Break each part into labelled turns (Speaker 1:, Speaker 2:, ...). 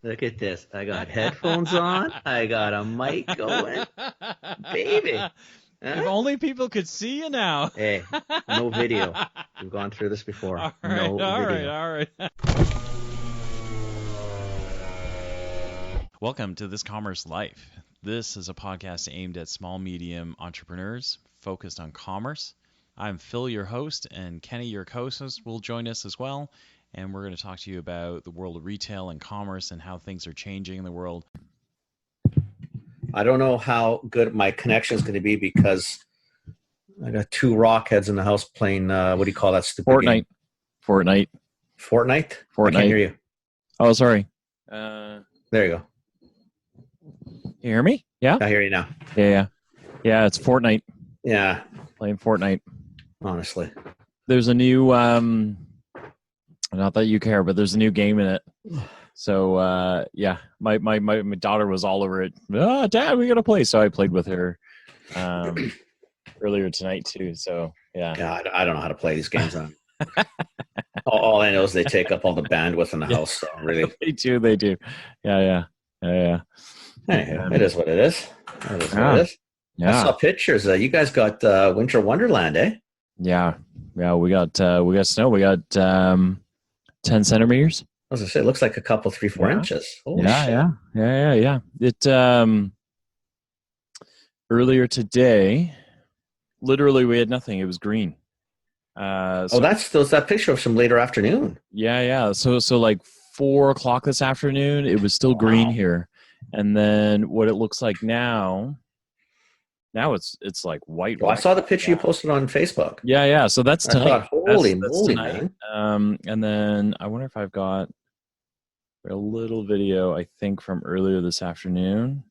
Speaker 1: Look at this. I got headphones on. I got a mic going. Baby.
Speaker 2: If
Speaker 1: Huh?
Speaker 2: only people could see you now.
Speaker 1: Hey, no video. We've gone through this before.
Speaker 2: All right,
Speaker 1: No video.
Speaker 2: all right. Welcome to This Commerce Life. This is a podcast aimed at small, medium entrepreneurs focused on commerce. I'm Phil, your host, and Kenny, your co-host, will join us as well. And we're going to talk to you about the world of retail and commerce and how things are changing in the world.
Speaker 1: I don't know how good my connection is going to be because I got two rockheads in the house playing, what do you call that stupid game?
Speaker 2: Fortnite.
Speaker 1: Fortnite? I can't hear you.
Speaker 2: Oh, sorry.
Speaker 1: There you go.
Speaker 2: You hear me? Yeah?
Speaker 1: I hear you now.
Speaker 2: Yeah, it's Fortnite.
Speaker 1: Yeah.
Speaker 2: Playing Fortnite.
Speaker 1: Honestly.
Speaker 2: There's a new, not that you care, but there's a new game in it. So, yeah, my daughter was all over it. Oh, Dad, we got to play. So I played with her earlier tonight, too. So, yeah.
Speaker 1: Yeah, I don't know how to play these games on. All I know is they take up all the bandwidth in the house. So really,
Speaker 2: They do. Yeah.
Speaker 1: Anyway, it is what it is. It is what it is.
Speaker 2: Yeah.
Speaker 1: I saw pictures. You guys got Winter Wonderland, eh?
Speaker 2: Yeah. We got snow. We got 10 centimeters.
Speaker 1: I was gonna say, it looks like a couple, 3-4 inches. Holy shit.
Speaker 2: Yeah. It earlier today, literally we had nothing. It was green.
Speaker 1: That's that picture of some later afternoon.
Speaker 2: Yeah. So like 4:00 this afternoon, it was still green here, and then what it looks like now it's like white.
Speaker 1: Well, I saw the picture you posted on Facebook.
Speaker 2: Yeah. So that's tonight.
Speaker 1: I thought, holy
Speaker 2: that's
Speaker 1: moly,
Speaker 2: tonight.
Speaker 1: man!
Speaker 2: And then I wonder if I've got a little video, I think, from earlier this afternoon.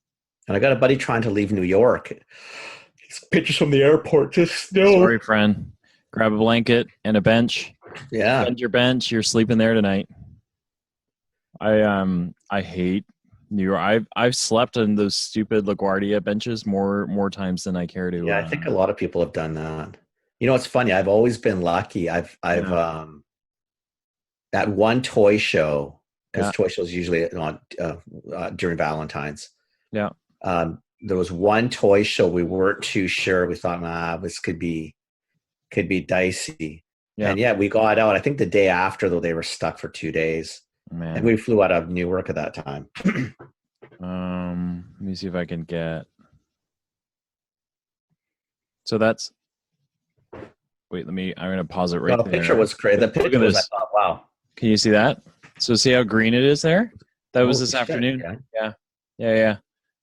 Speaker 1: And I got a buddy trying to leave New York. These pictures from the airport, just snow.
Speaker 2: Sorry, friend. Grab a blanket and a bench.
Speaker 1: Yeah.
Speaker 2: Bend your bench. You're sleeping there tonight. I hate New York. I've slept on those stupid LaGuardia benches more times than I care to.
Speaker 1: Yeah, I think a lot of people have done that. You know, it's funny. I've always been lucky. I've that one toy show, because toy shows usually on during Valentine's.
Speaker 2: Yeah.
Speaker 1: There was one toy show we weren't too sure. We thought, this could be dicey. Yeah. And yeah, we got out. I think the day after, though, they were stuck for 2 days. Man. And we flew out of Newark at that time.
Speaker 2: Let me see if I can get. So that's. Wait, I'm going to pause it right there.
Speaker 1: The picture was great. The picture was, I thought, wow.
Speaker 2: Can you see that? So see how green it is there? That was this afternoon. Yeah.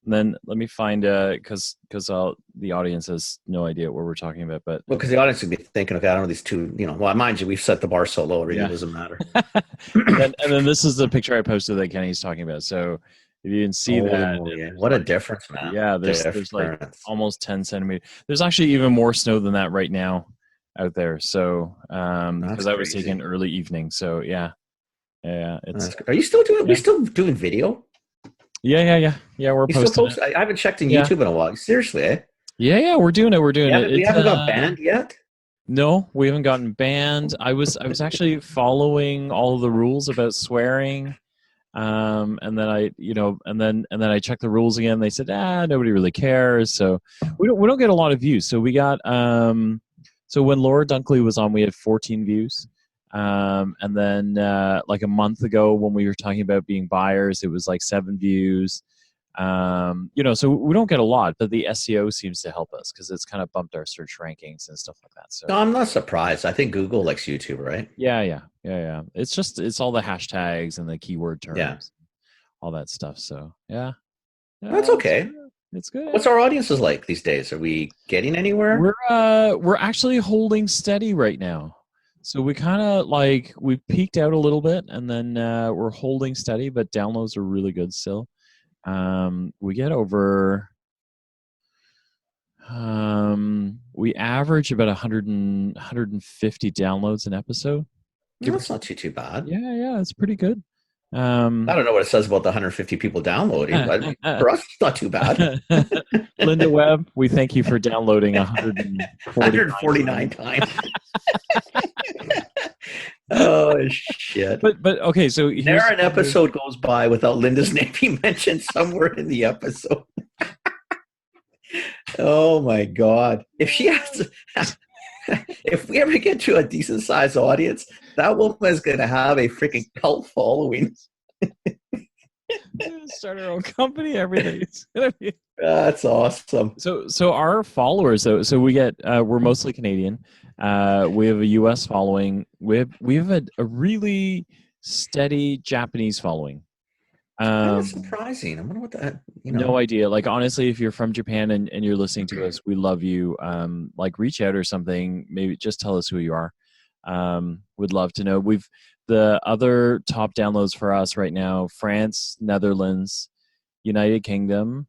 Speaker 2: And then let me find because the audience has no idea what we're talking about, but
Speaker 1: because the audience would be thinking, okay, I don't know these two, well, mind you, we've set the bar so low, it really doesn't matter.
Speaker 2: and then this is the picture I posted that Kenny's talking about. So if you didn't see that,
Speaker 1: yeah. What a difference, man!
Speaker 2: Yeah, there's like almost 10 centimeters. There's actually even more snow than that right now out there. So because I was taking early evening, so yeah.
Speaker 1: Are you still doing? We still doing video?
Speaker 2: Yeah. We're posting.
Speaker 1: I haven't checked in YouTube in a while. Seriously, eh?
Speaker 2: Yeah. We're doing it. We
Speaker 1: haven't got banned yet.
Speaker 2: No, we haven't gotten banned. I was actually following all of the rules about swearing, and then I checked the rules again. They said, nobody really cares. So we don't get a lot of views. So we got so when Laura Dunkley was on, we had 14 views. And then like a month ago when we were talking about being buyers, it was like 7 views. So we don't get a lot, but the SEO seems to help us because it's kind of bumped our search rankings and stuff like that. So
Speaker 1: no, I'm not surprised. I think Google likes YouTube, right?
Speaker 2: Yeah. It's all the hashtags and the keyword terms, all that stuff. So yeah,
Speaker 1: that's okay.
Speaker 2: It's good.
Speaker 1: What's our audiences like these days? Are we getting anywhere?
Speaker 2: We're actually holding steady right now. So we kind of we peaked out a little bit, and then we're holding steady, but downloads are really good still. We get over. We average about 150 downloads an episode.
Speaker 1: That's not too bad.
Speaker 2: Yeah, it's pretty good.
Speaker 1: I don't know what it says about the 150 people downloading, but for us, it's not too bad.
Speaker 2: Linda Webb, we thank you for downloading 149
Speaker 1: times. Oh shit.
Speaker 2: But okay, so here's
Speaker 1: Never an episode goes by without Linda's name being mentioned somewhere in the episode. Oh my god. If she has if we ever get to a decent sized audience, that woman is gonna have a freaking cult following.
Speaker 2: start our own company, everything.
Speaker 1: That's awesome.
Speaker 2: So our followers, so we get we're mostly Canadian. We have a US following. We have a really steady Japanese following.
Speaker 1: That's surprising. I wonder what that,
Speaker 2: No idea. Like, honestly, if you're from Japan and you're listening to us, we love you. Like, reach out or something. Maybe just tell us who you are. Would love to know. The other top downloads for us right now: France, Netherlands, United Kingdom.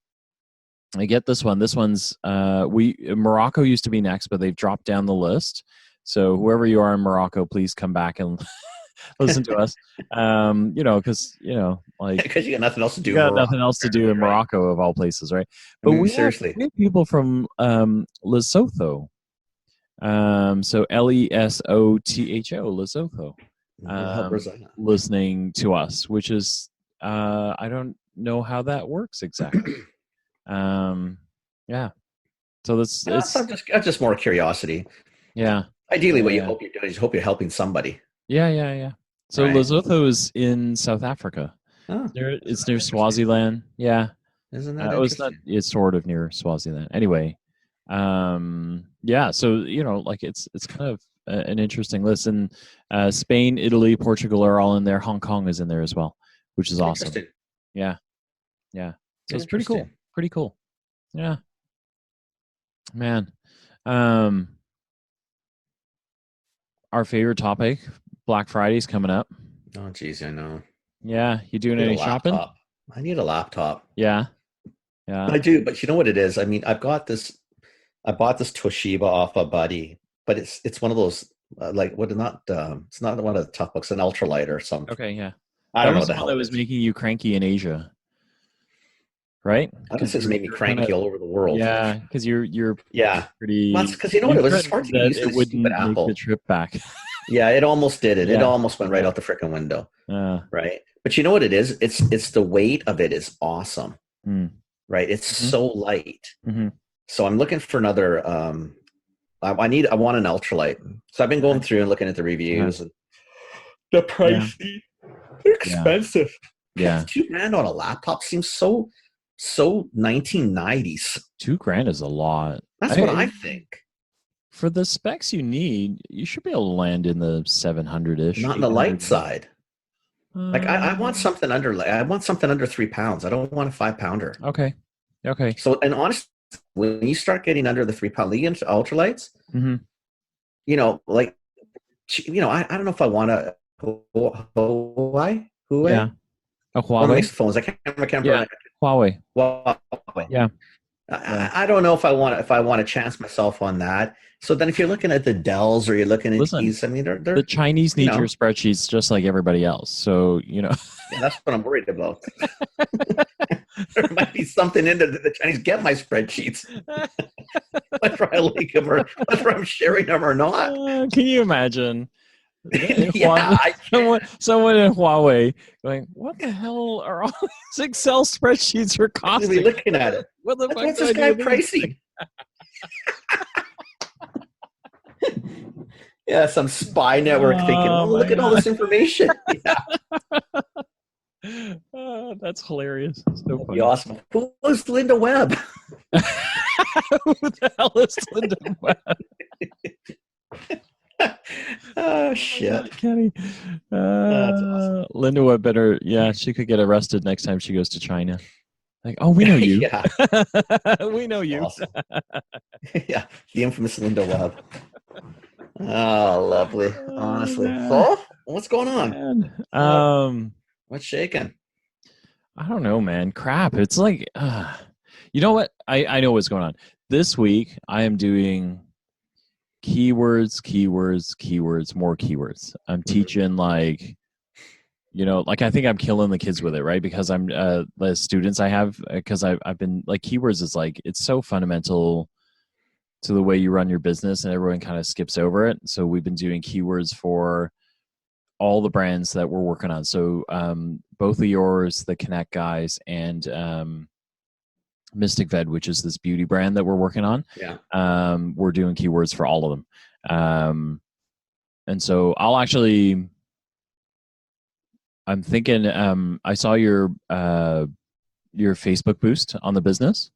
Speaker 2: I get this one. This one's Morocco used to be next, but they've dropped down the list. So whoever you are in Morocco, please come back and listen to us. Because like
Speaker 1: because you got nothing else to do.
Speaker 2: You got nothing else to do in Morocco, of all places, right? But we have people from Lesotho. So Lesotho, Lesotho, listening to us, which is I don't know how that works exactly. Yeah. So that's
Speaker 1: just more curiosity.
Speaker 2: Yeah.
Speaker 1: Ideally, what you hope you're doing is hope you're helping somebody.
Speaker 2: Yeah. So right. Lesotho is in South Africa.
Speaker 1: Oh,
Speaker 2: it's near Swaziland. Yeah.
Speaker 1: Isn't that
Speaker 2: it's sort of near Swaziland. Anyway, yeah. So like it's kind of an interesting list. And Spain, Italy, Portugal are all in there. Hong Kong is in there as well, which is awesome. Yeah. So it's pretty cool. Pretty cool. Yeah. Man. Our favorite topic, Black Friday's coming up.
Speaker 1: Oh, geez, I know.
Speaker 2: Yeah. You doing any shopping?
Speaker 1: I need a laptop.
Speaker 2: Yeah.
Speaker 1: I do, but you know what it is? I mean, I bought this Toshiba off a buddy, but it's one of those, it's not one of the tough books, an ultralight or something.
Speaker 2: Okay, yeah.
Speaker 1: I don't know what the hell
Speaker 2: that was making you cranky in Asia. Right?
Speaker 1: Because it's made me cranky all over the world.
Speaker 2: Yeah, because you're pretty.
Speaker 1: Well, because you know what it was? It's hard to use
Speaker 2: it wouldn't make
Speaker 1: Apple.
Speaker 2: the trip back.
Speaker 1: Yeah, it almost did it. Yeah. It almost went right out the freaking window. Right, but you know what it is? It's the weight of it is awesome. Right, it's so light. So I'm looking for another. I want an ultralight. So I've been going through and looking at the reviews and the price. They're expensive.
Speaker 2: Yeah,
Speaker 1: $2,000 on a laptop seems so 1990s.
Speaker 2: $2,000 is a lot.
Speaker 1: That's what I think.
Speaker 2: For the specs you need, you should be able to land in the 700-ish.
Speaker 1: Not on the light side. Like I want something under. I want something under 3 pounds. I don't want a 5-pounder.
Speaker 2: Okay.
Speaker 1: So, and honestly, when you start getting under the 3 pound, the ultralights, like, I don't know if I want a Huawei.
Speaker 2: Yeah. A Huawei.
Speaker 1: One of these phones. I can't remember.
Speaker 2: Huawei. Yeah.
Speaker 1: I don't know if I want to chance myself on that. So then if you're looking at the Dells or you're looking at these, I mean, they're
Speaker 2: the Chinese need your spreadsheets just like everybody else. So,
Speaker 1: Yeah, that's what I'm worried about. There might be something in there that the Chinese get my spreadsheets. Whether I like them or whether I'm sharing them or not.
Speaker 2: Can you imagine? Someone in Huawei going, what the hell are all these Excel spreadsheets for costing?
Speaker 1: Be looking at it.
Speaker 2: What the fuck?
Speaker 1: What's this guy pricing? Yeah, some spy network thinking, look at all this information. Yeah.
Speaker 2: That's hilarious. So funny.
Speaker 1: Be awesome. Who was Linda Webb?
Speaker 2: Who the hell is Linda Webb?
Speaker 1: Oh shit,
Speaker 2: Kenny.
Speaker 1: That's awesome.
Speaker 2: Linda Webb better. Yeah, she could get arrested next time she goes to China. Like, oh, we know you.
Speaker 1: Yeah,
Speaker 2: we know you.
Speaker 1: Awesome. Yeah, the infamous Linda Webb. Oh, lovely. Honestly, so what's going on? What's shaking?
Speaker 2: I don't know, man. Crap. It's like, you know what? I know what's going on. This week, I am doing keywords, more keywords. I'm teaching like I think I'm killing the kids with it, right? Because I'm the students I have, because I've been like, keywords is like, it's so fundamental to the way you run your business and everyone kind of skips over it. So we've been doing keywords for all the brands that we're working on. So both of yours, the Connect guys, and Mystic Ved, which is this beauty brand that we're working on.
Speaker 1: Yeah.
Speaker 2: We're doing keywords for all of them. And so I'm thinking, I saw your Facebook boost on the business,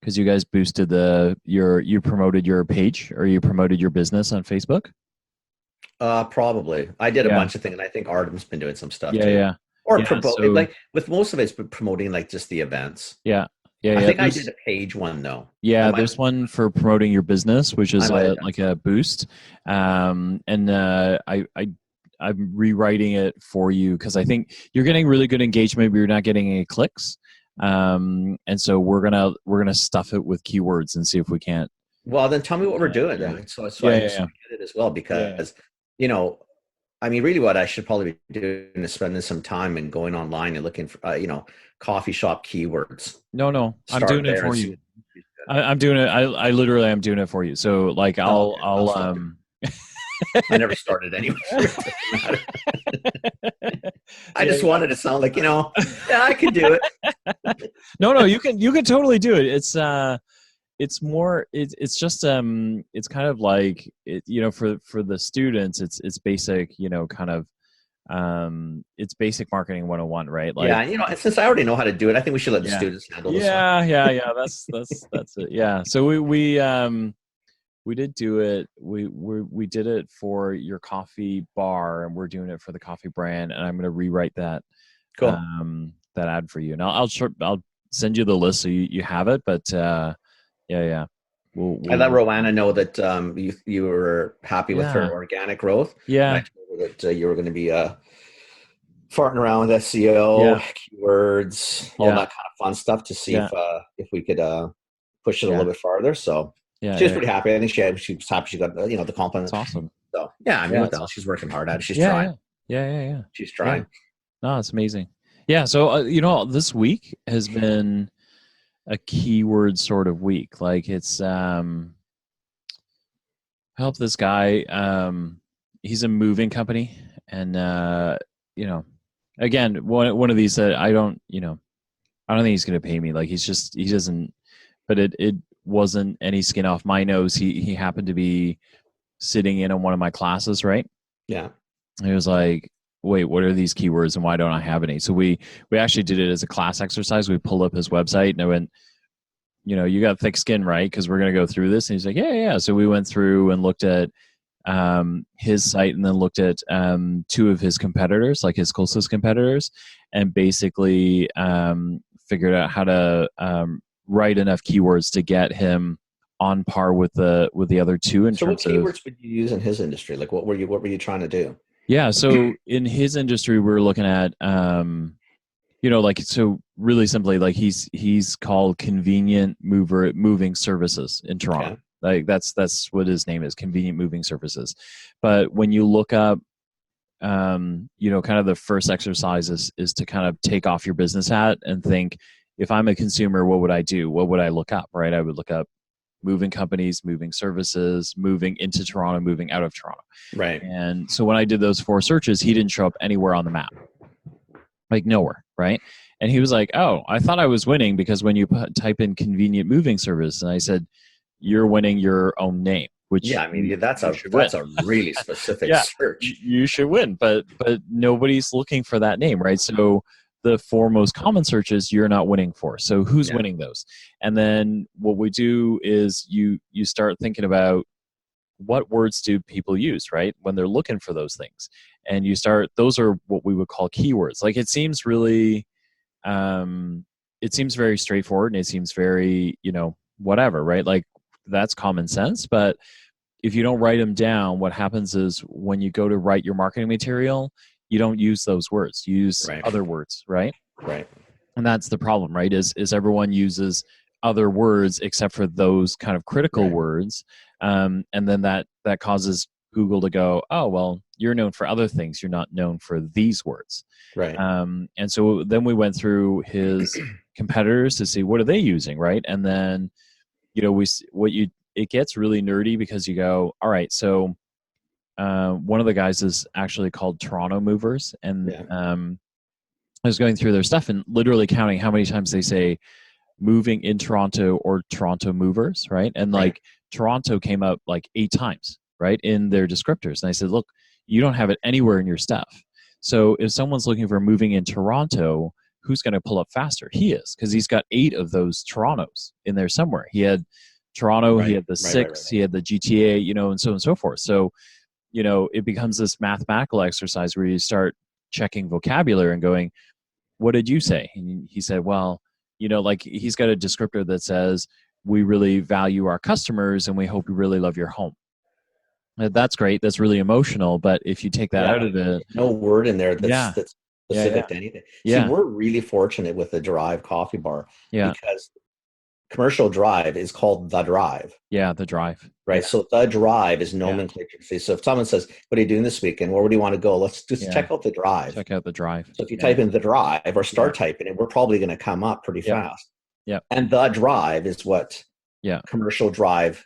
Speaker 2: because you guys boosted you promoted your page, or you promoted your business on Facebook.
Speaker 1: Probably. I did a bunch of things, and I think Artem's been doing some stuff too.
Speaker 2: Yeah.
Speaker 1: Or like with most of it's promoting like just the events.
Speaker 2: Yeah.
Speaker 1: I think I did a page one though.
Speaker 2: Yeah, there's one for promoting your business, which is like a boost. And I'm rewriting it for you, because I think you're getting really good engagement, but you're not getting any clicks. And so we're gonna stuff it with keywords and see if we can't.
Speaker 1: Well, then tell me what we're doing.
Speaker 2: Yeah.
Speaker 1: So I get it as well, because you know, I mean, really, what I should probably be doing is spending some time and going online and looking for, coffee shop keywords.
Speaker 2: No, I'm doing it for you. I'm doing it. I literally am doing it for you. So like, I'll
Speaker 1: I never started anyway. I just wanted to sound like, yeah, I can do it.
Speaker 2: No, you can totally do it. It's more, it's just, it's kind of like, for the students, it's basic, kind of, it's basic marketing 101, right? Like,
Speaker 1: yeah, since I already know how to do it, I think we should let the students handle this.
Speaker 2: Yeah. That's it. Yeah. So we did do it. We did it for your coffee bar, and we're doing it for the coffee brand, and I'm going to rewrite that,
Speaker 1: cool.
Speaker 2: That ad for you. And I'll send you the list so you have it, but, yeah.
Speaker 1: I let Roanna know that you were happy with her organic growth.
Speaker 2: Yeah.
Speaker 1: And I told her that you were going to be farting around with SEO, keywords, all that kind of fun stuff to see if we could push it a little bit farther. So she was pretty happy. I think she was happy she got the compliment.
Speaker 2: That's awesome.
Speaker 1: So I mean, what the hell? She's working hard at it. She's trying.
Speaker 2: Yeah.
Speaker 1: She's trying.
Speaker 2: Yeah. No, it's amazing. Yeah. So this week has been a keyword sort of week. Like, it's help this guy. He's a moving company, and again, one of these that I don't think he's going to pay me. Like, he doesn't. But it wasn't any skin off my nose. He happened to be sitting in on one of my classes, right?
Speaker 1: Yeah.
Speaker 2: And he was like, wait, what are these keywords and why don't I have any? So we actually did it as a class exercise. We pulled up his website, and I went, you got thick skin, right? Because we're going to go through this. And he's like, yeah. So we went through and looked at his site, and then looked at two of his competitors, like his closest competitors, and basically figured out how to write enough keywords to get him on par with the other two.
Speaker 1: So what keywords would you use in his industry? Like, what were you trying to do?
Speaker 2: Yeah. So in his industry, we're looking at, so really simply, like, he's called Convenient Moving Services in Toronto. Okay. Like, that's what his name is, Convenient Moving Services. But when you look up, kind of the first exercise is to kind of take off your business hat and think, if I'm a consumer, what would I do? What would I look up, right? I would look up moving companies, moving services, moving into Toronto, moving out of Toronto.
Speaker 1: Right.
Speaker 2: And so when I did those 4 searches, he didn't show up anywhere on the map. Like, nowhere, right? And he was like, oh, I thought I was winning because when you type in convenient moving service, and I said, you're winning your own name. Which,
Speaker 1: I mean, that's a really specific search.
Speaker 2: You should win, but nobody's looking for that name, right? So the 4 most common searches you're not winning for. So who's winning those? And then what we do is you start thinking about, what words do people use, right, when they're looking for those things? And those are what we would call keywords. Like, it seems really, it seems very straightforward, and it seems very, whatever, right? Like, that's common sense. But if you don't write them down, what happens is when you go to write your marketing material, you don't use those words. You use other words, right?
Speaker 1: Right.
Speaker 2: And that's the problem, right? Is everyone uses other words except for those kind of critical words. And then that causes Google to go, oh, well, you're known for other things. You're not known for these words.
Speaker 1: Right.
Speaker 2: And so then we went through his competitors to see, what are they using, right? And then, it gets really nerdy, because you go, all right, so one of the guys is actually called Toronto Movers, and
Speaker 1: Yeah.
Speaker 2: I was going through their stuff and literally counting how many times they say moving in Toronto or Toronto Movers, right? And like Toronto came up like 8 times, right, in their descriptors. And I said, look, you don't have it anywhere in your stuff. So if someone's looking for moving in Toronto, who's going to pull up faster? He is, because he's got 8 of those Torontos in there somewhere. He had Toronto, he had the 6, he had the GTA, you know, and so on and so forth. So, you know, it becomes this mathematical exercise where you start checking vocabulary and going, what did you say? And he said, well, you know, like he's got a descriptor that says, we really value our customers and we hope you really love your home. That's great. That's really emotional. But if you take that out of it,
Speaker 1: no word in there that's specific to anything. See, we're really fortunate with the Drive coffee bar because commercial drive is called the Drive.
Speaker 2: Yeah, the Drive.
Speaker 1: Right. Yeah. So the Drive is nomenclature. So if someone says, what are you doing this weekend? Where do you want to go? Let's just check out the Drive.
Speaker 2: Check out the Drive.
Speaker 1: So if you type in the Drive or start typing it, we're probably going to come up pretty fast. Yeah. And the Drive is what commercial drive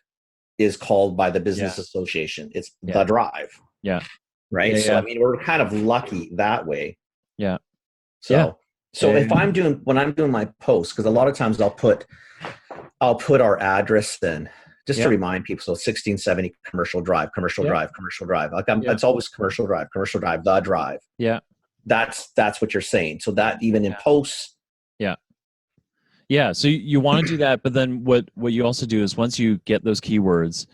Speaker 1: is called by the business association. It's the Drive. Yeah. Right. So I mean, we're kind of lucky that way. Yeah. So if I'm doing, when I'm doing my posts, because a lot of times I'll put our address in just to remind people. So 1670 commercial drive. Like it's always commercial drive, the Drive. Yeah. That's what you're saying. So that even in posts. Yeah.
Speaker 2: Yeah. So you want to do that, but then what you also do is once you get those keywords,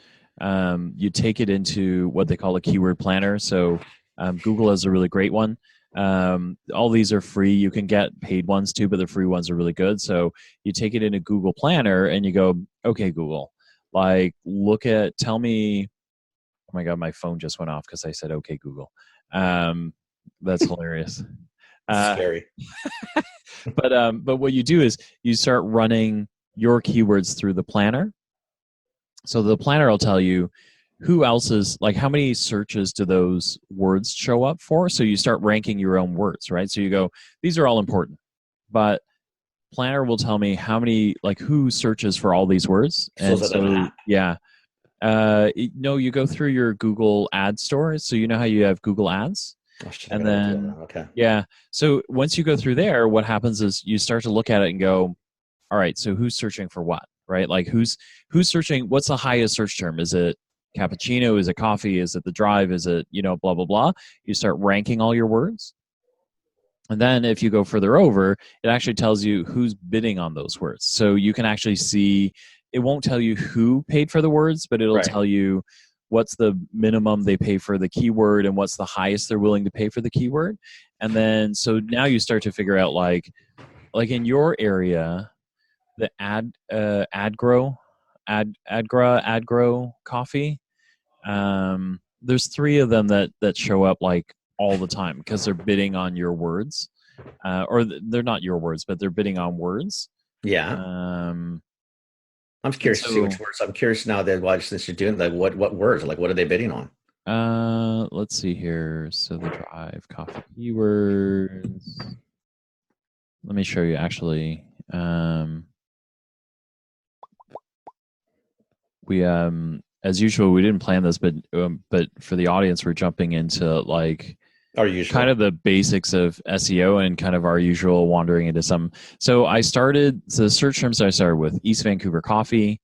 Speaker 2: you take it into what they call a keyword planner. So Google has a really great one. All these are free. You can get paid ones too, but the free ones are really good. So you take it in a Google Planner and you go, okay, Google, like tell me, oh my God, my phone just went off because I said, okay, Google. That's hilarious.
Speaker 1: Scary.
Speaker 2: But what you do is you start running your keywords through the planner. So the planner will tell you who else is, like, how many searches do those words show up for? So you start ranking your own words, right? So you go, these are all important, but planner will tell me how many, like, who searches for all these words. And so no, you go through your Google ad store. So you know how you have Google ads? And then, so once you go through there, what happens is you start to look at it and go, all right, so who's searching for what, right? Like who's searching, what's the highest search term? Is it cappuccino? Is it coffee? Is it the Drive? Is it, blah, blah, blah. You start ranking all your words. And then if you go further over, it actually tells you who's bidding on those words. So you can actually see, it won't tell you who paid for the words, but it'll tell you what's the minimum they pay for the keyword and what's the highest they're willing to pay for the keyword. And then, so now you start to figure out like in your area, the AdGrow coffee. There's 3 of them that show up like all the time because they're bidding on your words, or they're not your words, but they're bidding on words. Yeah.
Speaker 1: I'm curious to see which words. I'm curious now that since you're doing like what words, like what are they bidding on?
Speaker 2: Let's see here. So the Drive coffee keywords. Let me show you actually. We as usual, we didn't plan this, but for the audience, we're jumping into like
Speaker 1: our usual
Speaker 2: kind of the basics of SEO and kind of our usual wandering into some. So the search terms I started with: East Vancouver coffee,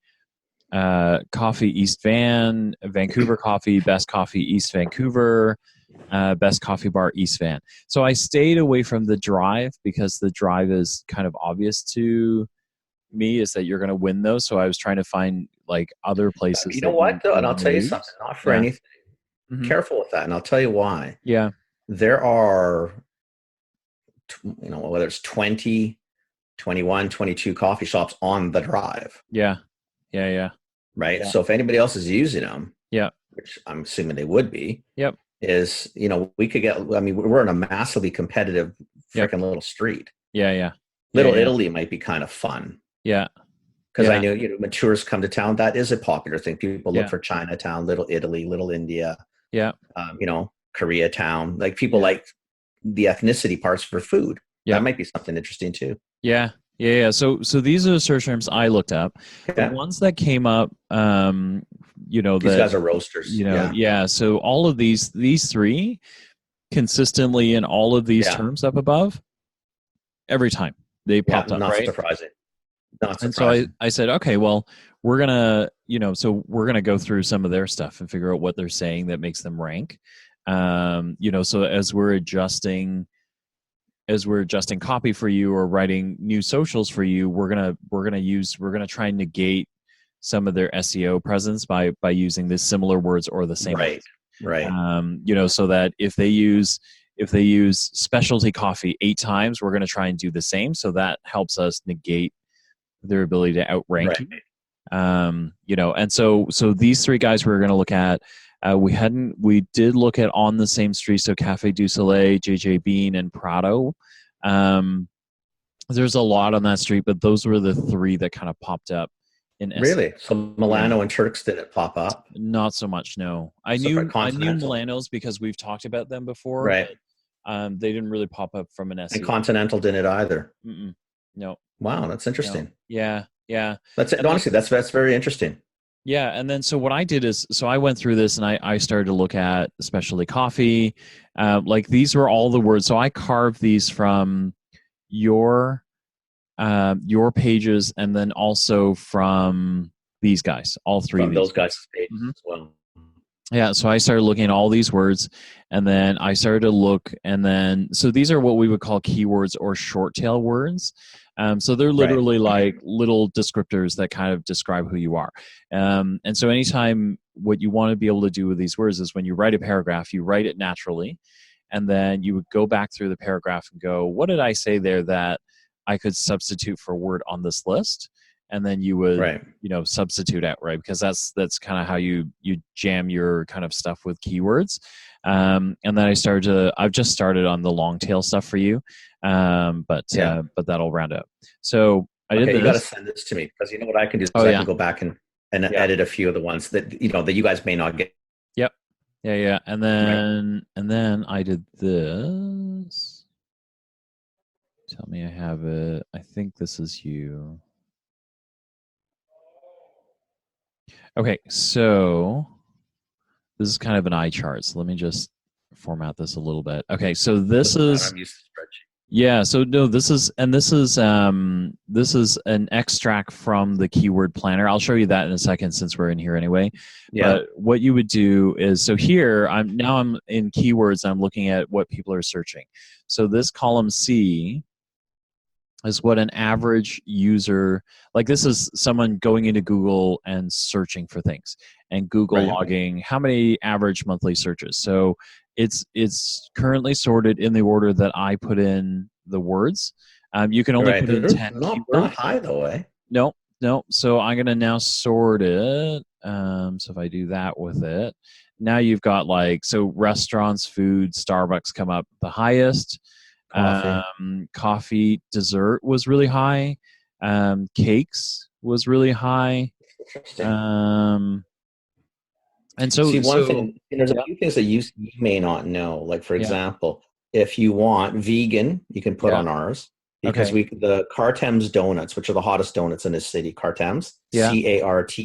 Speaker 2: coffee East Van, Vancouver coffee, best coffee East Vancouver, best coffee bar East Van. So I stayed away from the Drive because the Drive is kind of obvious to me is that you're going to win those. So I was trying to find like other places.
Speaker 1: You know what though, and I'll tell you something. Not for anything. Mm-hmm. Careful with that, and I'll tell you why.
Speaker 2: Yeah.
Speaker 1: There are, whether it's 20, 21, 22 coffee shops on the Drive.
Speaker 2: Yeah. Right.
Speaker 1: Yeah. So if anybody else is using them, which I'm assuming they would be, is, we could get, we're in a massively competitive freaking little street. Little Italy might be kind of fun. Yeah. Because I know, when tourists come to town, that is a popular thing. People look for Chinatown, Little Italy, Little India. Yeah. Koreatown. Like people like the ethnicity parts for food. Yeah. That might be something interesting too.
Speaker 2: Yeah. Yeah. So these are the search terms I looked up. The ones that came up,
Speaker 1: these guys are roasters.
Speaker 2: Yeah. So all of these three consistently in all of these terms up above, every time they popped up,
Speaker 1: not
Speaker 2: right?
Speaker 1: Surprising. Not
Speaker 2: and
Speaker 1: surprising.
Speaker 2: So I said, okay, well, we're gonna, we're gonna go through some of their stuff and figure out what they're saying that makes them rank. So as we're adjusting copy for you or writing new socials for you, we're gonna try and negate some of their SEO presence by using the similar words or the same words.
Speaker 1: Right.
Speaker 2: So that if they use specialty coffee 8 times, we're going to try and do the same. So that helps us negate their ability to outrank you. And so these 3 guys we're going to look at, we did look at On the Same Street, so Cafe du Soleil, JJ Bean, and Prado. There's a lot on that street, but those were the 3 that kind of popped up.
Speaker 1: Really? So Milano and Turks didn't pop up?
Speaker 2: Not so much, no. I knew Milanos because we've talked about them before.
Speaker 1: Right.
Speaker 2: But, they didn't really pop up from an SEO.
Speaker 1: And Continental didn't either?
Speaker 2: No.
Speaker 1: Wow, that's interesting.
Speaker 2: No. Yeah.
Speaker 1: Honestly, that's very interesting.
Speaker 2: Yeah, and then so what I did is, so I went through this and I started to look at specialty coffee. Like these were all the words. So I carved these from your pages, and then also from these guys, all 3
Speaker 1: from
Speaker 2: of these
Speaker 1: those guys' pages as well.
Speaker 2: Yeah, so I started looking at all these words, and then I started to look, and then so these are what we would call keywords or short tail words. So they're literally like little descriptors that kind of describe who you are. And so anytime, what you want to be able to do with these words is when you write a paragraph, you write it naturally, and then you would go back through the paragraph and go, what did I say there that I could substitute for a word on this list? And then you would, substitute out, right? Because that's kind of how you jam your kind of stuff with keywords. And then I've just started on the long tail stuff for you. But that'll round up. So I did this.
Speaker 1: You got to send this to me, because you know what I can do is I can go back and edit a few of the ones that, that you guys may not get.
Speaker 2: Yep. Yeah. And then I did this. Tell me I have it. I think this is you. Okay, so this is kind of an eye chart. So let me just format this a little bit. Okay, so this is
Speaker 1: I'm used to spreadsheet.
Speaker 2: Yeah, so no, this is an extract from the keyword planner. I'll show you that in a second since we're in here anyway.
Speaker 1: Yeah.
Speaker 2: But what you would do is, so here I'm in keywords. I'm looking at what people are searching. So this column C is what an average user, like this is someone going into Google and searching for things, and Google logging how many average monthly searches. So it's currently sorted in the order that I put in the words. You can only put in 10 keywords.
Speaker 1: Not high though, eh?
Speaker 2: No. So I'm going to now sort it. So if I do that with it, now you've got so restaurants, food, Starbucks come up the highest. Coffee, dessert was really high. Cakes was really high. And so,
Speaker 1: thing, there's a few things that you may not know. Like, for example, if you want vegan, you can put on ours, because the Cartems donuts, which are the hottest donuts in this city, Cartems, CARTEMS,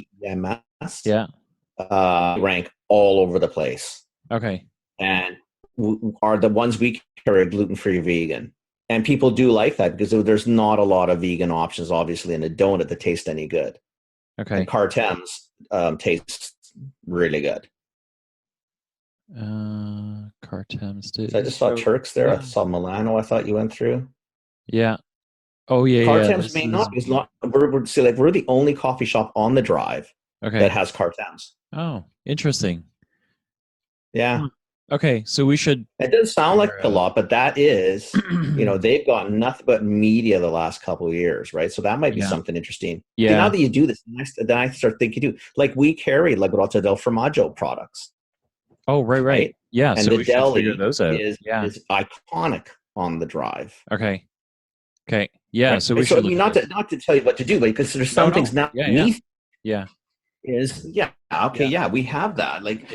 Speaker 1: rank all over the place.
Speaker 2: Okay.
Speaker 1: And are the ones we carry gluten-free vegan. And people do like that because there's not a lot of vegan options, obviously, in a donut that tastes any good.
Speaker 2: Okay.
Speaker 1: And Cartems tastes really good.
Speaker 2: Cartems.
Speaker 1: So I just saw Turks there. I saw Milano. I thought you went through.
Speaker 2: Yeah. Oh yeah.
Speaker 1: Cartems may not. It's not. We're the only coffee shop on the drive that has Cartems.
Speaker 2: Oh, interesting.
Speaker 1: Yeah.
Speaker 2: Okay, so we should.
Speaker 1: It doesn't sound like a lot, but that is, they've got nothing but media the last couple of years, right? So that might be something interesting.
Speaker 2: Yeah.
Speaker 1: Now that you do this, then I start thinking too. Like, we carry La Grotta del Formaggio products.
Speaker 2: Oh, right. Yeah,
Speaker 1: and
Speaker 2: so
Speaker 1: the
Speaker 2: we should
Speaker 1: deli
Speaker 2: figure those out.
Speaker 1: is iconic on the drive.
Speaker 2: Okay. Yeah.
Speaker 1: Right?
Speaker 2: So we should.
Speaker 1: Not to tell you what to do, but because there's some things not beneath.
Speaker 2: Yeah.
Speaker 1: We have that. Like,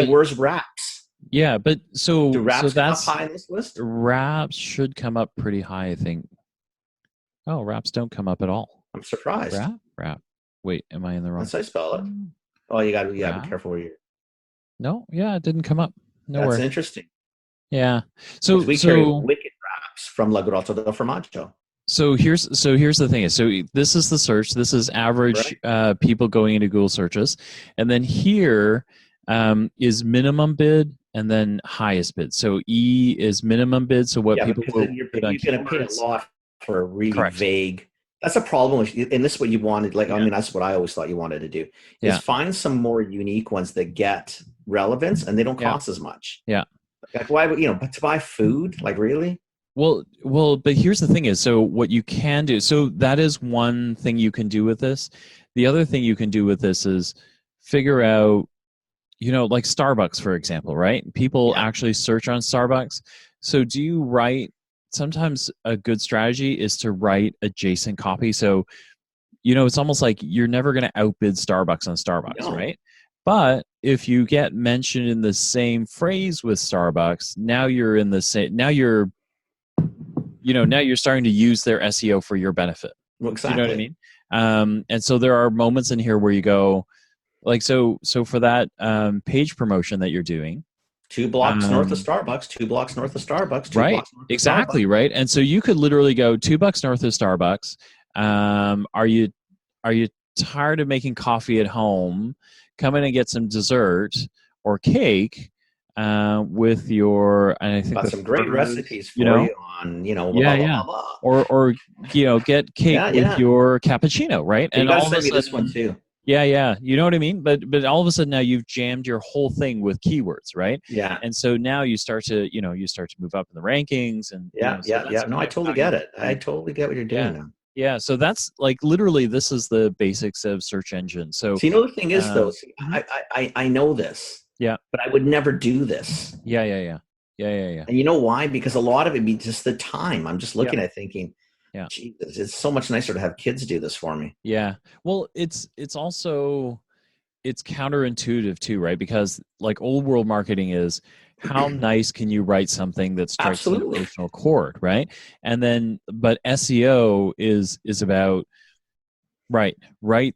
Speaker 1: where's wraps?
Speaker 2: Yeah, but
Speaker 1: Do
Speaker 2: so
Speaker 1: wraps come up
Speaker 2: that's
Speaker 1: high in this list?
Speaker 2: wraps should come up pretty high, I think. Oh, wraps don't come up at all.
Speaker 1: I'm surprised.
Speaker 2: Wrap. Wait, am I in the wrong?
Speaker 1: That's how I spell it. Oh, you got to be
Speaker 2: Wrap?
Speaker 1: careful where you.
Speaker 2: No, yeah, it didn't come up.
Speaker 1: That's
Speaker 2: Nowhere.
Speaker 1: interesting
Speaker 2: Yeah.
Speaker 1: because
Speaker 2: So
Speaker 1: we carry
Speaker 2: so
Speaker 1: wicked wraps from La Grotto del Formaggio.
Speaker 2: here's the thing is, so this is the search. This is average
Speaker 1: Right.
Speaker 2: people going into Google searches, and then here is minimum bid and then highest bid. So E is minimum bid. So what
Speaker 1: Yeah,
Speaker 2: people
Speaker 1: because
Speaker 2: will
Speaker 1: then you're
Speaker 2: bid on
Speaker 1: going to pay a
Speaker 2: keywords.
Speaker 1: lot for a really
Speaker 2: Correct.
Speaker 1: vague. That's a problem with, and this is what you wanted. Like, I
Speaker 2: Yeah.
Speaker 1: mean, that's what I always thought you wanted to do is
Speaker 2: Yeah.
Speaker 1: find some more unique ones that get relevance and they don't
Speaker 2: Yeah.
Speaker 1: cost as much.
Speaker 2: Yeah.
Speaker 1: Like, why would but to buy food, like really?
Speaker 2: Well, but here's the thing is, so what you can do, so that is one thing you can do with this. The other thing you can do with this is figure out, like Starbucks, for example, right? People
Speaker 1: Yeah.
Speaker 2: actually search on Starbucks. So do you write, sometimes a good strategy is to write adjacent copy. So, it's almost like you're never going to outbid Starbucks on Starbucks,
Speaker 1: No.
Speaker 2: right? But if you get mentioned in the same phrase with Starbucks, now you're in the same, now you're starting to use their SEO for your benefit.
Speaker 1: Well,
Speaker 2: You know what I
Speaker 1: exactly.
Speaker 2: mean? And so there are moments in here where you go, like, so for that page promotion that you're doing,
Speaker 1: 2 blocks north of Starbucks, 2 blocks north of Starbucks, two
Speaker 2: right?
Speaker 1: blocks north of Starbucks.
Speaker 2: Exactly, right. And so you could literally go $2 north of Starbucks. Are you tired of making coffee at home? Come in and get some dessert or cake with your. And I think
Speaker 1: Got some great recipes for you on, blah,
Speaker 2: yeah,
Speaker 1: blah, blah,
Speaker 2: yeah.
Speaker 1: blah.
Speaker 2: Or get cake
Speaker 1: Yeah,
Speaker 2: with
Speaker 1: yeah.
Speaker 2: your cappuccino, right?
Speaker 1: You
Speaker 2: And
Speaker 1: got to
Speaker 2: all of a
Speaker 1: send me this one
Speaker 2: sudden,
Speaker 1: too.
Speaker 2: yeah, you know what I mean? But all of a sudden now you've jammed your whole thing with keywords, right?
Speaker 1: Yeah.
Speaker 2: And so now you start to move up in the rankings, and
Speaker 1: Yeah,
Speaker 2: so
Speaker 1: yeah,
Speaker 2: that's
Speaker 1: yeah. No,
Speaker 2: kind
Speaker 1: I
Speaker 2: of how
Speaker 1: totally
Speaker 2: you
Speaker 1: get it. I
Speaker 2: do.
Speaker 1: totally get what you're doing
Speaker 2: Yeah.
Speaker 1: now.
Speaker 2: Yeah, so that's like literally this is the basics of search engine. So
Speaker 1: See, the thing is, though,
Speaker 2: mhm.
Speaker 1: I know this,
Speaker 2: Yeah.
Speaker 1: but I would never do this.
Speaker 2: Yeah.
Speaker 1: And you know why? Because a lot of it be just the time. I'm just
Speaker 2: Yeah.
Speaker 1: looking at thinking,
Speaker 2: Yeah.
Speaker 1: Jesus, it's so much nicer to have kids do this for me.
Speaker 2: Yeah. Well, it's also it's counterintuitive too, right? Because like old world marketing is how nice can you write something that strikes an
Speaker 1: Absolutely.
Speaker 2: emotional chord, right? And then but SEO is about write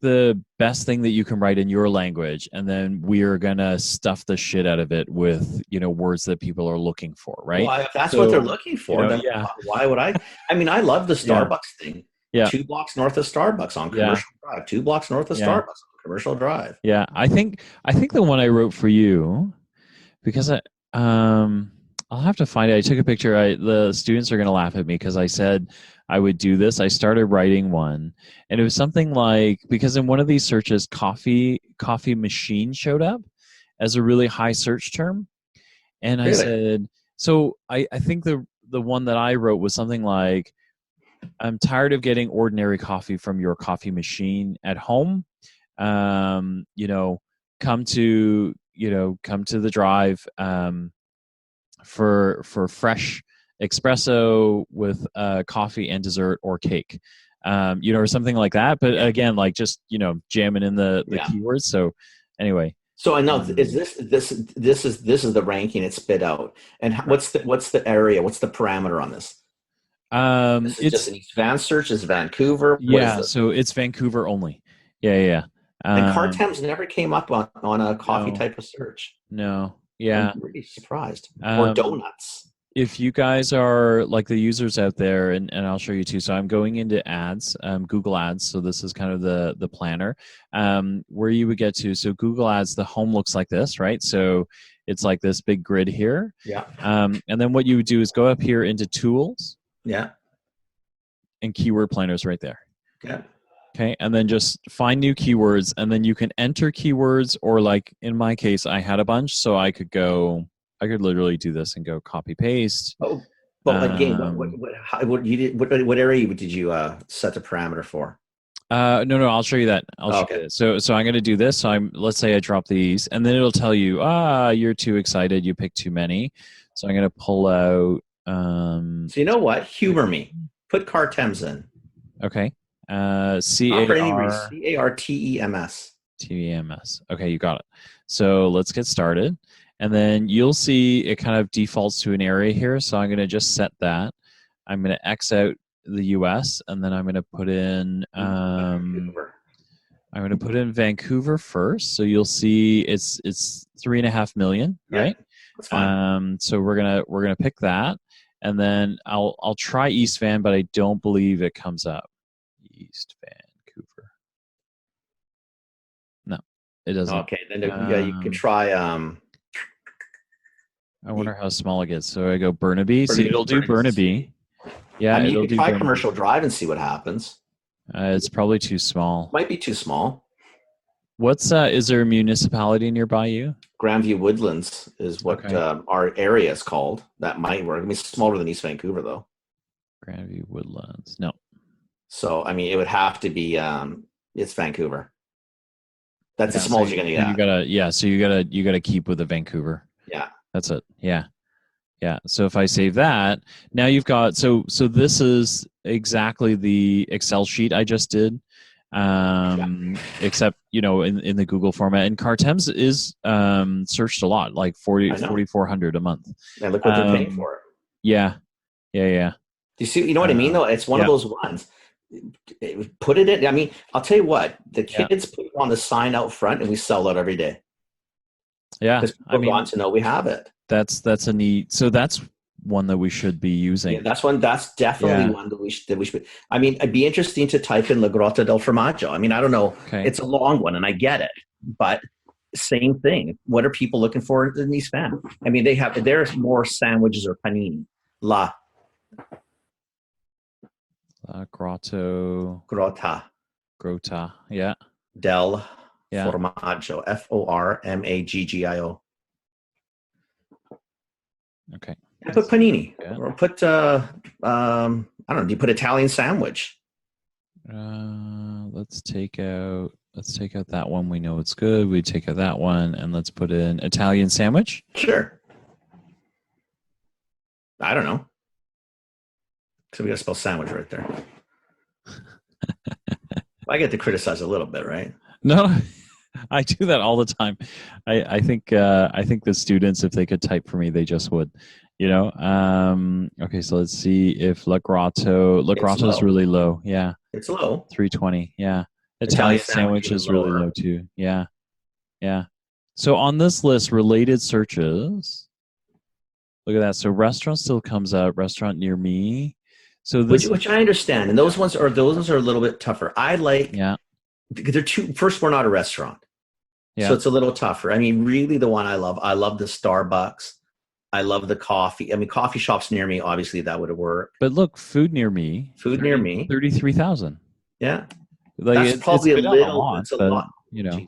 Speaker 2: the best thing that you can write in your language, and then we're gonna stuff the shit out of it with words that people are looking for, right?
Speaker 1: Well, if that's what they're
Speaker 2: So
Speaker 1: looking for, then
Speaker 2: yeah,
Speaker 1: why would I? I mean, I love the
Speaker 2: yeah,
Speaker 1: Starbucks thing.
Speaker 2: yeah,
Speaker 1: 2 blocks north of Starbucks on
Speaker 2: yeah,
Speaker 1: Commercial Drive. 2 blocks north of
Speaker 2: yeah,
Speaker 1: Starbucks on Commercial Drive.
Speaker 2: yeah. I think the one I wrote for you, because I'll have to find it. I took a picture. The students are going to laugh at me because I said I would do this. I started writing one, and it was something like, because in one of these searches, coffee machine showed up as a really high search term, and I
Speaker 1: Really?
Speaker 2: said, so I think the one that I wrote was something like, I'm tired of getting ordinary coffee from your coffee machine at home. Um, you know, come to the drive. For fresh espresso with coffee and dessert or cake, or something like that. But again, like just jamming in the keywords. So anyway,
Speaker 1: so I know is this is the ranking it's spit out, and what's the area? What's the parameter on this? This is
Speaker 2: it's
Speaker 1: just an advanced search. Is Vancouver? What is this?
Speaker 2: so it's Vancouver only. Yeah.
Speaker 1: And Cartems never came up on a coffee
Speaker 2: No.
Speaker 1: type of search.
Speaker 2: No. Yeah.
Speaker 1: I'm really surprised. Or donuts.
Speaker 2: If you guys are like the users out there, and I'll show you too. So I'm going into ads, Google Ads. So this is kind of the planner where you would get to. So Google Ads, the home looks like this, right? So it's like this big grid here.
Speaker 1: Yeah.
Speaker 2: And then what you would do is go up here into tools.
Speaker 1: Yeah.
Speaker 2: And keyword planners right there.
Speaker 1: Yeah.
Speaker 2: Okay, and then just find new keywords, and then you can enter keywords, or like in my case, I had a bunch, so I could literally do this and go copy paste.
Speaker 1: Oh, but again, what area did you set the parameter for?
Speaker 2: No, I'll show you that. Show you that. So I'm going to do this. So let's say I drop these, and then it'll tell you, you're too excited, you picked too many. So I'm going to pull out.
Speaker 1: So you know what? Humor me. Put Cartems in.
Speaker 2: Okay. CARTEMS.
Speaker 1: CARTEMS.
Speaker 2: TEMS. Okay, you got it. So let's get started. And then you'll see it kind of defaults to an area here. So I'm going to just set that. I'm going to X out the US, and then I'm going to put in Vancouver first. So you'll see it's 3.5 million, right?
Speaker 1: Yeah, that's fine.
Speaker 2: So we're gonna pick that, and then I'll try East Van, but I don't believe it comes up. East Vancouver. No, it doesn't.
Speaker 1: Okay, then you could try.
Speaker 2: I wonder how small it gets. So I go Burnaby. See, it'll do Burnaby. Yeah,
Speaker 1: I mean, you
Speaker 2: it'll
Speaker 1: could
Speaker 2: do
Speaker 1: try
Speaker 2: Burnaby.
Speaker 1: Commercial Drive and see what happens.
Speaker 2: It's probably too small.
Speaker 1: Might be too small.
Speaker 2: What's is there a municipality nearby you?
Speaker 1: Grandview Woodlands is what our area is called. That might work. I mean, it's smaller than East Vancouver, though.
Speaker 2: Grandview Woodlands. No.
Speaker 1: So, I mean, it would have to be. It's Vancouver. That's as small as you're gonna get.
Speaker 2: So you gotta keep with the Vancouver.
Speaker 1: Yeah.
Speaker 2: That's it. Yeah. Yeah. So if I save that, now you've got so this is exactly the Excel sheet I just did. Except, in the Google format, and Cartems is searched a lot, like 4,400 a month.
Speaker 1: And look what they're paying for it.
Speaker 2: Yeah.
Speaker 1: You see, you know what I mean, though? It's one of those ones. Put it in. I mean, I'll tell you what, the kids put it on the sign out front, and we sell it every day.
Speaker 2: Yeah.
Speaker 1: Because people want to know we have it.
Speaker 2: That's a neat, so that's one that we should be using.
Speaker 1: Yeah, that's definitely one that we should. I mean, it'd be interesting to type in La Grotta del Formaggio. I mean, I don't know.
Speaker 2: Okay.
Speaker 1: It's a long one, and I get it, but same thing. What are people looking for in East Van? I mean, there's more sandwiches or panini. La
Speaker 2: Grotta. Yeah.
Speaker 1: Del Formaggio. Formaggio.
Speaker 2: Okay.
Speaker 1: I put panini or put I don't know. Do you put Italian sandwich?
Speaker 2: Let's take out that one. We know it's good. We take out that one, and let's put in Italian sandwich.
Speaker 1: Sure. I don't know. So we got to spell sandwich right there. I get to criticize a little bit, right?
Speaker 2: No, I do that all the time. I think the students, if they could type for me, they just would. Okay, so let's see if La Grotto is really low. Yeah.
Speaker 1: It's low.
Speaker 2: 320. Yeah. Italian sandwich is really low too. Yeah. Yeah. So on this list, related searches, look at that. So restaurant still comes up, restaurant near me. So this,
Speaker 1: which I understand. And those ones are a little bit tougher. I like, they're first, we're not a restaurant. Yeah. So it's a little tougher. I mean, really the one I love the Starbucks. I love the coffee. I mean, coffee shops near me, obviously that would have worked.
Speaker 2: But look, food near me. 33,000.
Speaker 1: Yeah.
Speaker 2: Like
Speaker 1: that's probably it's a lot.
Speaker 2: Yeah.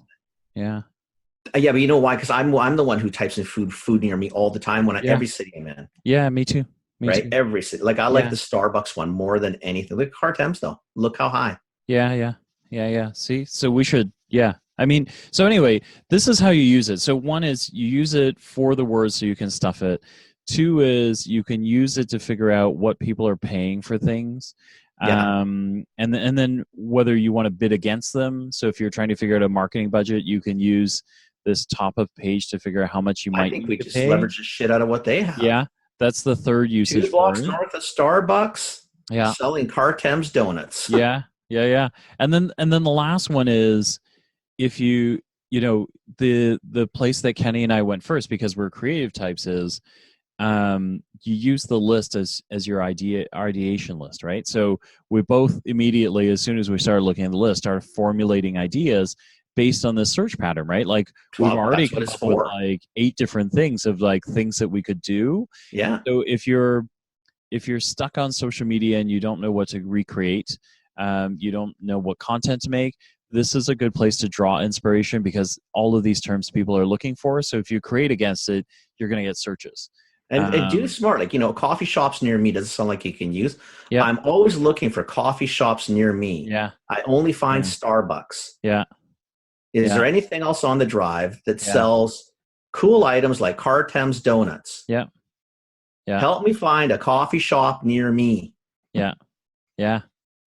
Speaker 1: Yeah, but you know why? Because I'm the one who types in food near me all the time every city I'm in.
Speaker 2: Yeah, me too.
Speaker 1: Right? Every city. Like I like the Starbucks one more than anything. Look at Cartems though. Look how high.
Speaker 2: Yeah. See? So we should, I mean, so anyway, this is how you use it. So one is you use it for the words so you can stuff it. Two is you can use it to figure out what people are paying for things. Yeah. And then whether you want to bid against them. So if you're trying to figure out a marketing budget, you can use this top of page to figure out how much you might need to pay. I think we just
Speaker 1: leverage the shit out of what they have.
Speaker 2: Yeah. That's the third usage.
Speaker 1: 2 blocks north of Starbucks.
Speaker 2: Yeah.
Speaker 1: Selling Cartems donuts.
Speaker 2: Yeah. And then the last one is if the place that Kenny and I went first because we're creative types is you use the list as your ideation list, right? So we both immediately, as soon as we started looking at the list, started formulating ideas based on this search pattern, right? Like we've already come up with like 8 different things of like things that we could do.
Speaker 1: Yeah.
Speaker 2: So if you're stuck on social media and you don't know what to recreate, you don't know what content to make, this is a good place to draw inspiration because all of these terms people are looking for. So if you create against it, you're going to get searches.
Speaker 1: And do smart, like, coffee shops near me doesn't sound like you can use.
Speaker 2: Yeah.
Speaker 1: I'm always looking for coffee shops near me.
Speaker 2: Yeah.
Speaker 1: I only find Starbucks.
Speaker 2: Yeah.
Speaker 1: Is there anything else on the drive that sells cool items like Cartems donuts?
Speaker 2: Yeah. Yeah.
Speaker 1: Help me find a coffee shop near me.
Speaker 2: Yeah.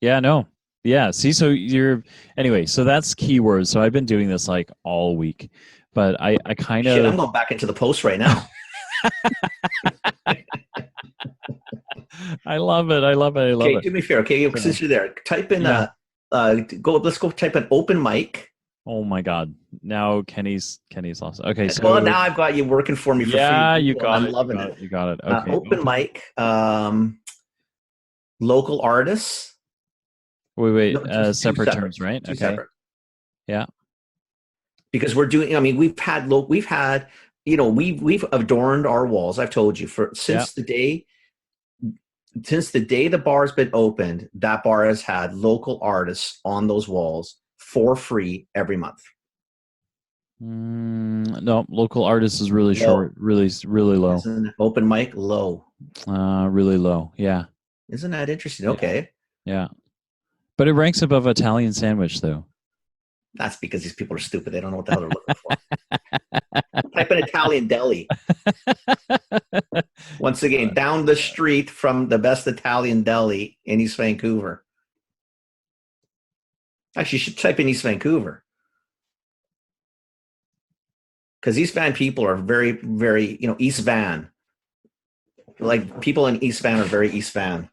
Speaker 2: No. Yeah. See, so so that's keywords. So I've been doing this like all week. but I kind
Speaker 1: Shit,
Speaker 2: of.
Speaker 1: I'm going back into the post right now.
Speaker 2: I love it. I love it. I love
Speaker 1: Okay,
Speaker 2: it.
Speaker 1: do me a favor. Okay, since you're there, type in let's go type in open mic.
Speaker 2: Oh my God! Now Kenny's lost. Okay, so
Speaker 1: Well, now I've got you working for me for free.
Speaker 2: yeah, you
Speaker 1: And
Speaker 2: got
Speaker 1: I'm
Speaker 2: it.
Speaker 1: loving it.
Speaker 2: You got it. Okay,
Speaker 1: Open mic, local artists.
Speaker 2: Wait.
Speaker 1: No, just two
Speaker 2: Separate terms, right?
Speaker 1: Two
Speaker 2: Okay.
Speaker 1: separate.
Speaker 2: Yeah.
Speaker 1: Because we're doing. I mean, we've had. We've adorned our walls. I've told you since the day the bar's been opened, that bar has had local artists on those walls for free every month.
Speaker 2: No, local artists is really short, really low.
Speaker 1: Isn't open mic low?
Speaker 2: Really low. Yeah.
Speaker 1: Isn't that interesting? Okay.
Speaker 2: Yeah. But it ranks above Italian sandwich, though.
Speaker 1: That's because these people are stupid. They don't know what the hell they're looking for. Type in Italian deli. Once again, down the street from the best Italian deli in East Vancouver. Actually, you should type in East Vancouver. Because East Van people are very, very, East Van. Like people in East Van are very East Van.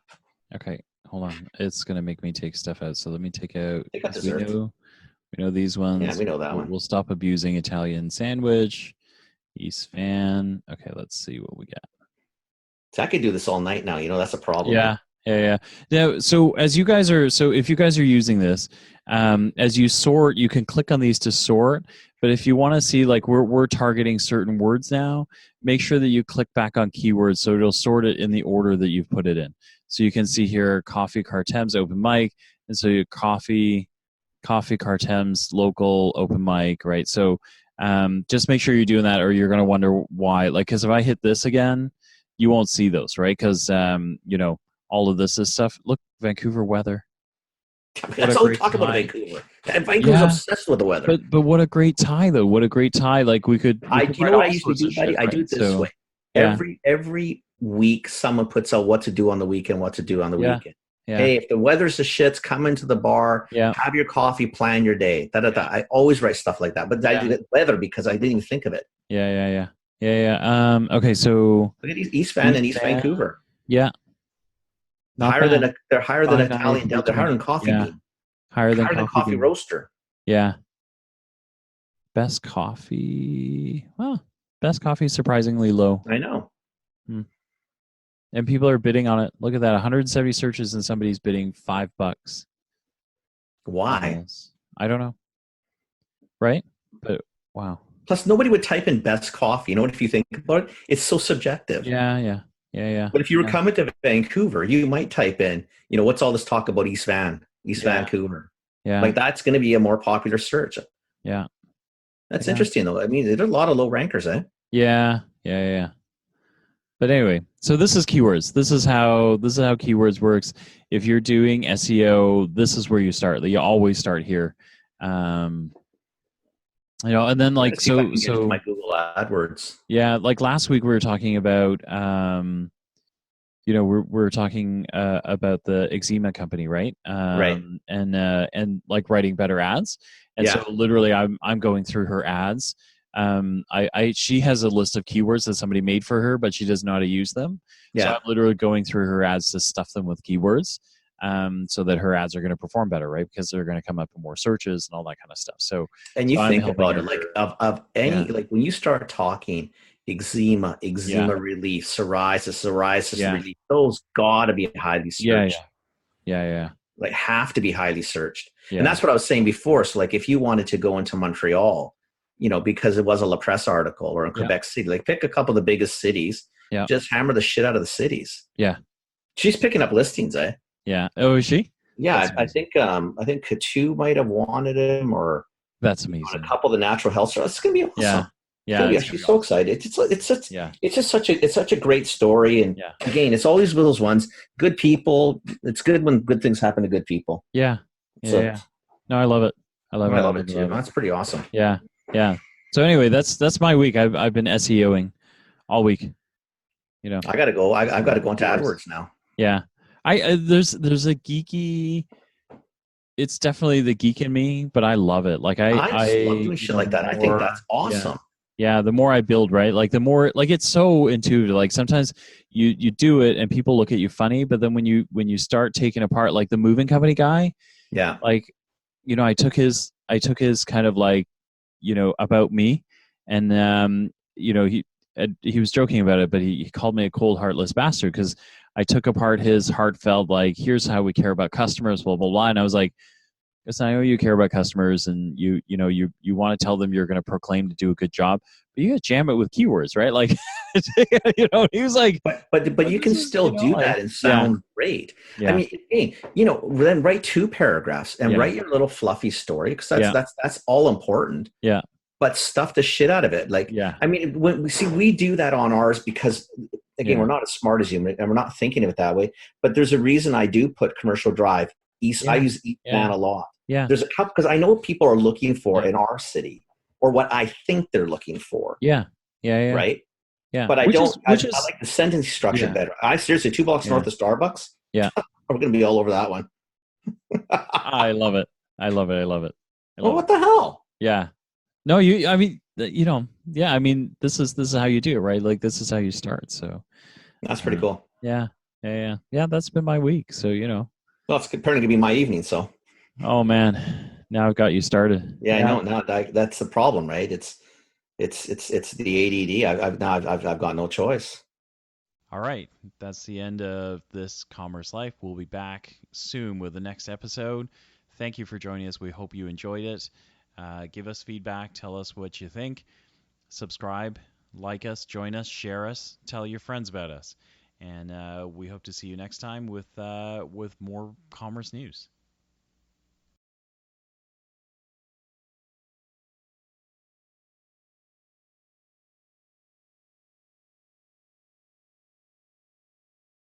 Speaker 2: Okay, hold on. It's going to make me take stuff out. So let me take out.
Speaker 1: Dessert.
Speaker 2: We know these ones.
Speaker 1: Yeah, we know that one.
Speaker 2: We'll stop abusing Italian sandwich. East Van. Okay, let's see what we got.
Speaker 1: So I could do this all night now. That's a problem.
Speaker 2: Yeah. Now, so if you guys are using this, as you sort, you can click on these to sort. But if you want to see, like we're targeting certain words now, make sure that you click back on keywords so it'll sort it in the order that you've put it in. So you can see here, coffee Cartems open mic, and so you coffee Cartems local open mic, right? So just make sure you're doing that, or you're going to wonder why. Like, because if I hit this again, you won't see those, right? Because all of this is stuff. Look, Vancouver weather.
Speaker 1: That's all we talk about Vancouver. Vancouver's obsessed with the weather.
Speaker 2: But what a great tie, though. What a great tie. Like we could.
Speaker 1: You know what I used to do, buddy? I do it this way.
Speaker 2: Yeah.
Speaker 1: Every week, someone puts out what to do on the weekend, what to do on the weekend.
Speaker 2: Yeah.
Speaker 1: Hey, if the weather's the shits, come into the bar, have your coffee, plan your day. I always write stuff like that. But I did weather because I didn't even think of it.
Speaker 2: Yeah. Okay, so
Speaker 1: look at East Van and East Vancouver.
Speaker 2: Yeah.
Speaker 1: They're higher than Italian. They're higher than Coffee Bean.
Speaker 2: Higher than
Speaker 1: Coffee Roaster.
Speaker 2: Yeah. Best coffee. Well, best coffee is surprisingly low.
Speaker 1: I know.
Speaker 2: And people are bidding on it. Look at that. 170 searches and somebody's bidding $5.
Speaker 1: Why?
Speaker 2: I don't know. Right? But wow.
Speaker 1: Plus, nobody would type in best coffee. If you think about it, it's so subjective.
Speaker 2: Yeah.
Speaker 1: But if you were coming to Vancouver, you might type in, what's all this talk about East Vancouver?
Speaker 2: Yeah.
Speaker 1: Like that's going to be a more popular search.
Speaker 2: Yeah.
Speaker 1: That's interesting, though. I mean, there are a lot of low rankers, eh?
Speaker 2: Yeah. But anyway, so this is keywords. This is how keywords works. If you're doing SEO, this is where you start. You always start here. And then like so
Speaker 1: my Google AdWords.
Speaker 2: Yeah, like last week we were talking about we're talking about the eczema company, right?
Speaker 1: Right.
Speaker 2: And like writing better ads. And so literally I'm going through her ads. She has a list of keywords that somebody made for her, but she doesn't know how to use them. Yeah. So I'm literally going through her ads to stuff them with keywords. So that her ads are going to perform better, right? Because they're going to come up in more searches and all that kind of stuff. So,
Speaker 1: and you think about it, like of any, like when you start talking eczema relief, psoriasis relief, those gotta be highly searched.
Speaker 2: Yeah.
Speaker 1: Like have to be highly searched. Yeah. And that's what I was saying before. So like if you wanted to go into Montreal, because it was a La Presse article, or in Quebec City, like pick a couple of the biggest cities, just hammer the shit out of the cities.
Speaker 2: Yeah.
Speaker 1: She's picking up listings, eh?
Speaker 2: Yeah. Oh, is she?
Speaker 1: Yeah, I think Katu might have wanted him, or
Speaker 2: that's amazing.
Speaker 1: A couple of the natural health stores. It's gonna be awesome.
Speaker 2: Yeah.
Speaker 1: She's so excited. It's just such a great story. And again, it's always with those ones. Good people. It's good when good things happen to good people.
Speaker 2: Yeah. No, I love it. I love
Speaker 1: it too. That's pretty awesome.
Speaker 2: Yeah. So anyway, that's my week. I've been SEOing all week.
Speaker 1: I gotta go. I've got to go into AdWords now.
Speaker 2: Yeah. There's a geeky. it's definitely the geek in me, but I love it. Like
Speaker 1: I
Speaker 2: I
Speaker 1: just love doing
Speaker 2: you
Speaker 1: shit
Speaker 2: know,
Speaker 1: like
Speaker 2: the
Speaker 1: that. I think that's
Speaker 2: more, yeah,
Speaker 1: awesome.
Speaker 2: yeah, the more I build, right? Like the more, like it's so intuitive. Like sometimes you do it and people look at you funny, but then when you start taking apart, like the moving company guy,
Speaker 1: Yeah.
Speaker 2: like I took his kind of like about me, and he was joking about it, but he called me a cold heartless bastard because I took apart his heartfelt, like, here's how we care about customers, blah blah blah, and I was like, listen, I know you care about customers and you want to tell them you're going to proclaim to do a good job, but you got to jam it with keywords, right? Like, he was like,
Speaker 1: But you
Speaker 2: this
Speaker 1: can
Speaker 2: is,
Speaker 1: still do
Speaker 2: like,
Speaker 1: that and
Speaker 2: yeah,
Speaker 1: sound great. I
Speaker 2: yeah,
Speaker 1: mean, hey, then write 2 paragraphs and
Speaker 2: yeah,
Speaker 1: write your little fluffy story, because
Speaker 2: yeah,
Speaker 1: that's all important.
Speaker 2: yeah,
Speaker 1: But stuff the shit out of it. Like,
Speaker 2: yeah,
Speaker 1: I mean, when we do that on ours because, again,
Speaker 2: yeah,
Speaker 1: we're not as smart as you, and we're not thinking of it that way. But there's a reason I do put commercial drive. I
Speaker 2: yeah,
Speaker 1: use East
Speaker 2: yeah,
Speaker 1: Man a lot.
Speaker 2: yeah,
Speaker 1: There's a couple because I know what people are looking for
Speaker 2: yeah,
Speaker 1: in our city, or what I think they're looking for,
Speaker 2: yeah, yeah, yeah,
Speaker 1: right?
Speaker 2: yeah.
Speaker 1: But I
Speaker 2: Which
Speaker 1: don't.
Speaker 2: is
Speaker 1: I,
Speaker 2: which
Speaker 1: I
Speaker 2: is
Speaker 1: like the sentence structure
Speaker 2: yeah,
Speaker 1: better. I seriously, 2 blocks
Speaker 2: yeah,
Speaker 1: north of Starbucks.
Speaker 2: yeah.
Speaker 1: We're going to be all over that one.
Speaker 2: I love it. I love it. I love it. I
Speaker 1: Well,
Speaker 2: love it.
Speaker 1: what the hell?
Speaker 2: Yeah. No, I mean, yeah. I mean, this is how you do it, right? Like this is how you start. So,
Speaker 1: That's pretty
Speaker 2: uh,
Speaker 1: cool.
Speaker 2: yeah, yeah, yeah, yeah. That's been my week. So,
Speaker 1: Well, it's apparently going to be my evening. So
Speaker 2: oh man, now I've got you started.
Speaker 1: yeah, I
Speaker 2: Yeah.
Speaker 1: know. Now that's the problem, right? It's the ADD. I've got no choice.
Speaker 2: All right. That's the end of this Commerce Life. We'll be back soon with the next episode. Thank you for joining us. We hope you enjoyed it. Give us feedback. Tell us what you think. Subscribe, like us, join us, share us, tell your friends about us. And we hope to see you next time with more commerce news.